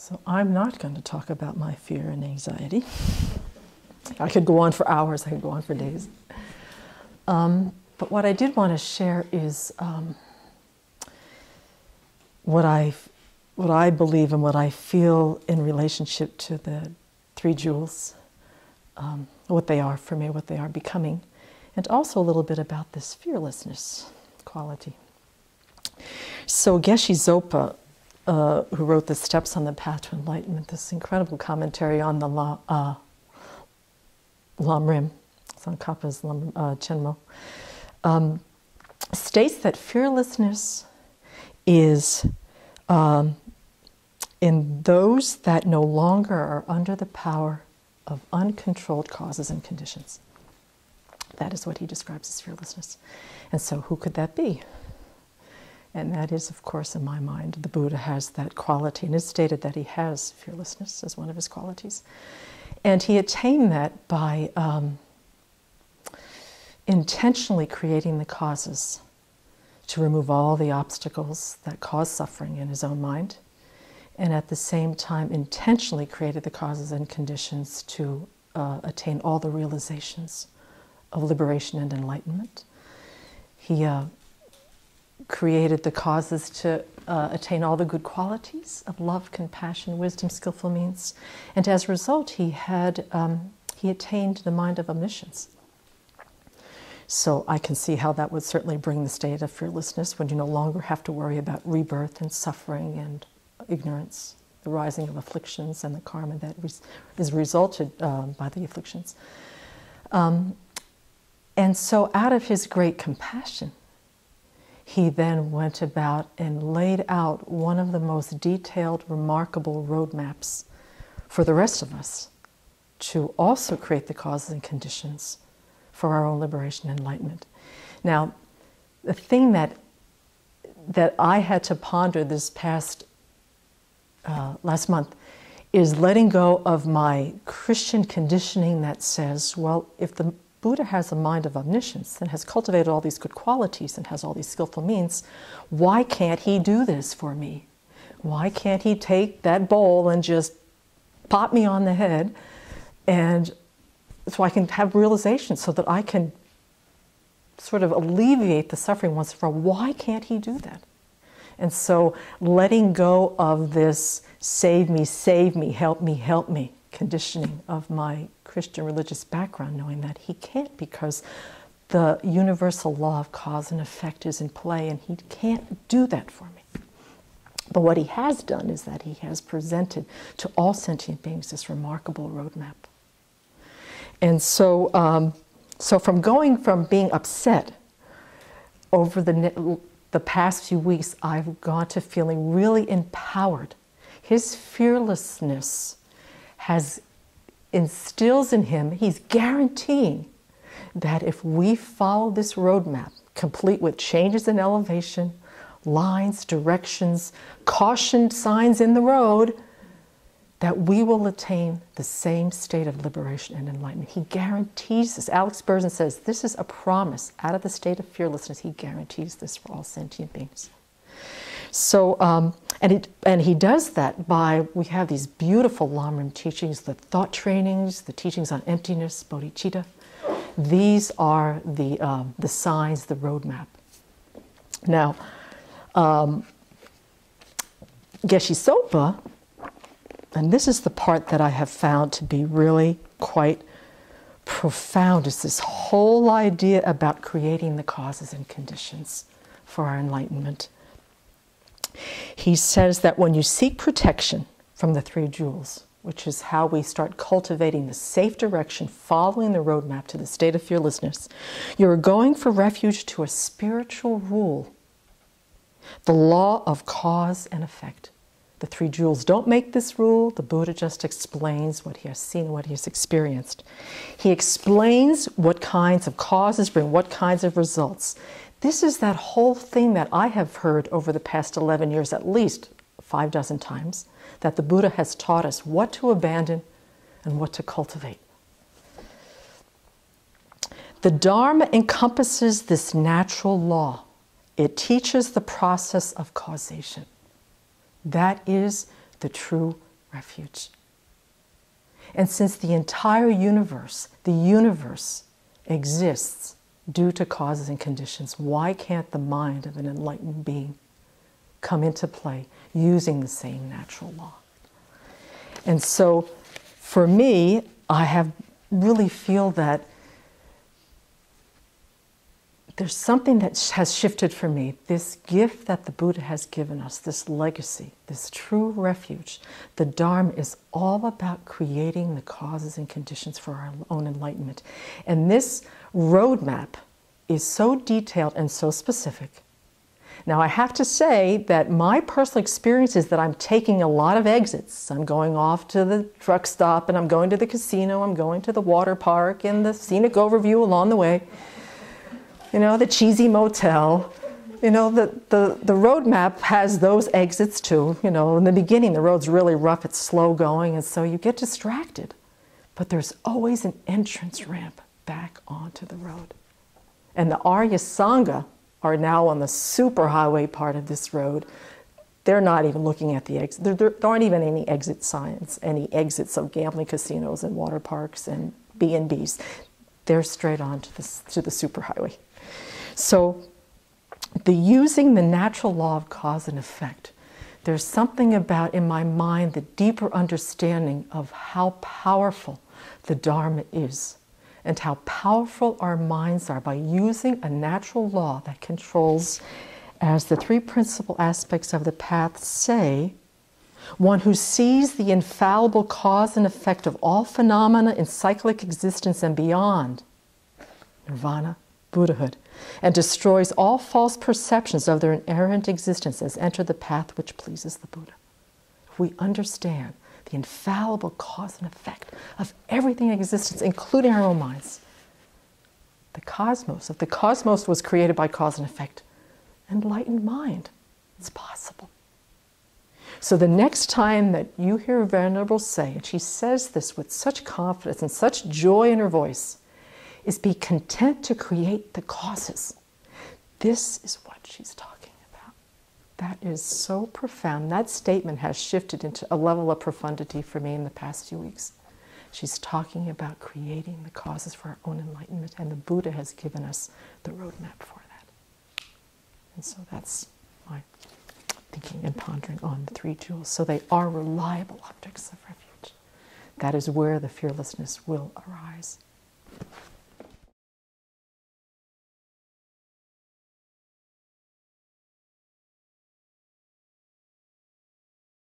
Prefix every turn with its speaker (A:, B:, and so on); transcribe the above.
A: So I'm not going to talk about my fear and anxiety. I could go on for hours, I could go on for days. But what I did want to share is what I believe and what I feel in relationship to the three jewels, what they are for me, what they are becoming, and also a little bit about this fearlessness quality. So Geshe Zopa, who wrote The Steps on the Path to Enlightenment, this incredible commentary on the Lamrim, Tsongkhapa's Chenmo, states that fearlessness is in those that no longer are under the power of uncontrolled causes and conditions. That is what he describes as fearlessness. And so who could that be? And that is, of course, in my mind, the Buddha has that quality, and it's stated that he has fearlessness as one of his qualities. And he attained that by intentionally creating the causes to remove all the obstacles that cause suffering in his own mind, and at the same time intentionally created the causes and conditions to attain all the realizations of liberation and enlightenment. He created the causes to attain all the good qualities of love, compassion, wisdom, skillful means, and as a result, he attained the mind of omniscience. So I can see how that would certainly bring the state of fearlessness when you no longer have to worry about rebirth and suffering and ignorance, the rising of afflictions and the karma that is resulted by the afflictions. And so out of his great compassion, he then went about and laid out one of the most detailed, remarkable roadmaps for the rest of us to also create the causes and conditions for our own liberation and enlightenment. Now, the thing that I had to ponder this past last month is letting go of my Christian conditioning that says, well, if the Buddha has a mind of omniscience and has cultivated all these good qualities and has all these skillful means, why can't he do this for me? Why can't he take that bowl and just pop me on the head, and so I can have realization, so that I can sort of alleviate the suffering once and for all? Why can't he do that? And so letting go of this save me, help me conditioning of my Christian religious background, knowing that he can't, because the universal law of cause and effect is in play and he can't do that for me. But what he has done is that he has presented to all sentient beings this remarkable roadmap. And so, from being upset over the past few weeks, I've gone to feeling really empowered. His fearlessness instills in him, he's guaranteeing that if we follow this roadmap, complete with changes in elevation, lines, directions, caution signs in the road, that we will attain the same state of liberation and enlightenment. He guarantees this. Alex Berzin says this is a promise. Out of the state of fearlessness, he guarantees this for all sentient beings. So, and he does that by, we have these beautiful Lamrim teachings, the thought trainings, the teachings on emptiness, bodhicitta. These are the signs, the roadmap. Now, Geshe Zopa, and this is the part that I have found to be really quite profound, is this whole idea about creating the causes and conditions for our enlightenment. He says that when you seek protection from the three jewels, which is how we start cultivating the safe direction, following the roadmap to the state of fearlessness, you're going for refuge to a spiritual rule, the law of cause and effect. The three jewels don't make this rule. The Buddha just explains what he has seen, what he has experienced. He explains what kinds of causes bring what kinds of results. This is that whole thing that I have heard over the past 11 years, at least 6 times, that the Buddha has taught us what to abandon and what to cultivate. The Dharma encompasses this natural law. It teaches the process of causation. That is the true refuge. And since the entire universe, the universe exists due to causes and conditions, why can't the mind of an enlightened being come into play using the same natural law? And so for me, I have really feel that there's something that has shifted for me. This gift that the Buddha has given us, this legacy, this true refuge, the Dharma is all about creating the causes and conditions for our own enlightenment. And this roadmap is so detailed and so specific. Now, I have to say that my personal experience is that I'm taking a lot of exits. I'm going off to the truck stop, and I'm going to the casino, I'm going to the water park, and the scenic overview along the way. You know, the cheesy motel. You know, the roadmap has those exits too. You know, in the beginning, the road's really rough, it's slow going, and so you get distracted. But there's always an entrance ramp back onto the road. And the Arya Sangha are now on the superhighway part of this road. They're not even looking at the exit. There aren't even any exit signs, any exits of gambling casinos and water parks and B&Bs. They're straight on to the superhighway. So using the natural law of cause and effect, there's something about, in my mind, the deeper understanding of how powerful the Dharma is, and how powerful our minds are by using a natural law that controls, as the three principal aspects of the path say, one who sees the infallible cause and effect of all phenomena in cyclic existence and beyond, nirvana, Buddhahood, and destroys all false perceptions of their inherent existence as enter the path which pleases the Buddha. If we understand the infallible cause and effect of everything in existence, including our own minds. The cosmos, if the cosmos was created by cause and effect, enlightened mind, it's possible. So the next time that you hear a Venerable say, and she says this with such confidence and such joy in her voice, is be content to create the causes. This is what she's talking about. That is so profound. That statement has shifted into a level of profundity for me in the past few weeks. She's talking about creating the causes for our own enlightenment, and the Buddha has given us the roadmap for that. And so that's my thinking and pondering on the three jewels. So they are reliable objects of refuge. That is where the fearlessness will arise.